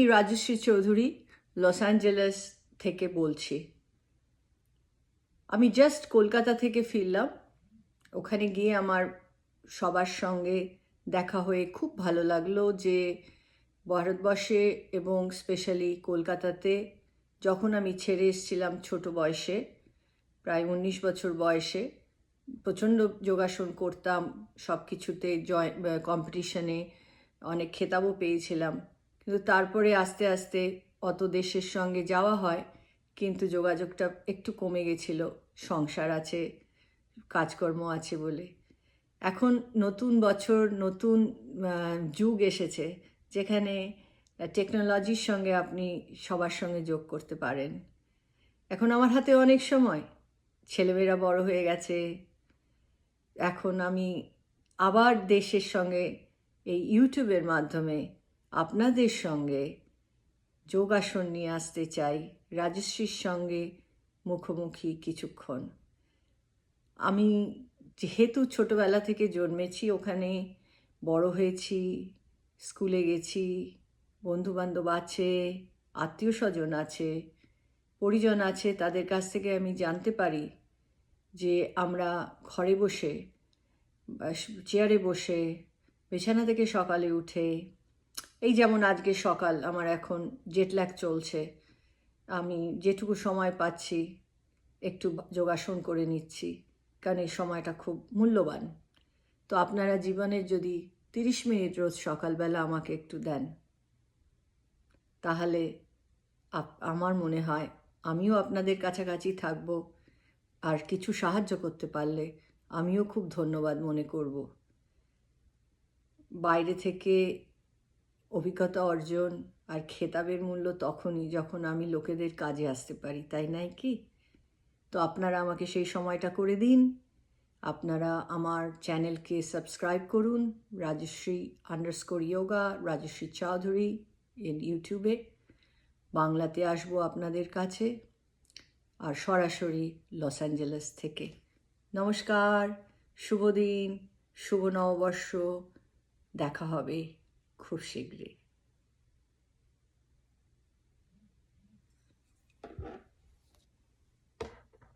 Rajshri Chowdhury Los Angeles থেকে বলছি। আমি জাস্ট কলকাতা থেকে ফিরলাম। ওখানে গিয়ে আমার সবার সঙ্গে দেখা হয়ে খুব ভালো লাগলো যে ভারতবর্ষে এবং স্পেশালি কলকাতাতে যখন আমি ছেড়ে এসেছিলাম ছোট বয়সে, প্রায় 19 বছর বয়সে, প্রচণ্ড যোগাসন করতাম, সব কিছুতে কম্পিটিশনে অনেক খেতাবও পেয়েছিলাম। কিন্তু তারপরে আস্তে আস্তে অত দেশের সঙ্গে যাওয়া হয়, কিন্তু যোগাযোগটা একটু কমে গেছিল, সংসার আছে, কাজকর্ম আছে বলে। এখন নতুন বছর, নতুন যুগ এসেছে যেখানে টেকনোলজির সঙ্গে আপনি সবার সঙ্গে যোগ করতে পারেন। এখন আমার হাতে অনেক সময়, ছেলেমেয়েরা বড় হয়ে গেছে। এখন আমি আবার দেশের সঙ্গে এই ইউটিউবের মাধ্যমে আপনাদের সঙ্গে যোগাসন নিয়ে আসতে চাই, রাজশ্রীর সঙ্গে মুখোমুখি কিছুক্ষণ। আমি যেহেতু ছোটোবেলা থেকে জন্মেছি ওখানে, বড় হয়েছি, স্কুলে গেছি, বন্ধুবান্ধব আছে, আত্মীয় স্বজন আছে, পরিজন আছে, তাদের কাছ থেকে আমি জানতে পারি যে আমরা ঘরে বসে, চেয়ারে বসে, বিছানা থেকে সকালে উঠে, এই যেমন আজকে সকাল, আমার এখন জেটল্যাগ চলছে, আমি যেটুকু সময় পাচ্ছি একটু যোগাসন করে নিচ্ছি, কারণ এই সময়টা খুব মূল্যবান। তো আপনারা জীবনের যদি 30 মিনিট রোজ সকালবেলা আমাকে একটু দেন, তাহলে আমার মনে হয় আমিও আপনাদের কাছাকাছি থাকব, আর কিছু সাহায্য করতে পারলে আমিও খুব ধন্যবাদ মনে করব। বাইরে থেকে অভিজ্ঞতা অর্জন আর খেতাবের মূল্য তখনই যখন আমি লোকেদের কাজে আসতে পারি, তাই নাই কি? তো আপনারা আমাকে সেই সময়টা করে দিন। আপনারা আমার চ্যানেলকে সাবস্ক্রাইব করুন, রাজশ্রী_yoga, রাজশ্রী চৌধুরী ইউটিউবে। বাংলাতে আসবো আপনাদের কাছে, আর সরাসরি লস অ্যাঞ্জেলেস থেকে। নমস্কার, শুভ দিন, শুভ নববর্ষ। দেখা হবে খুব শীঘ্রই।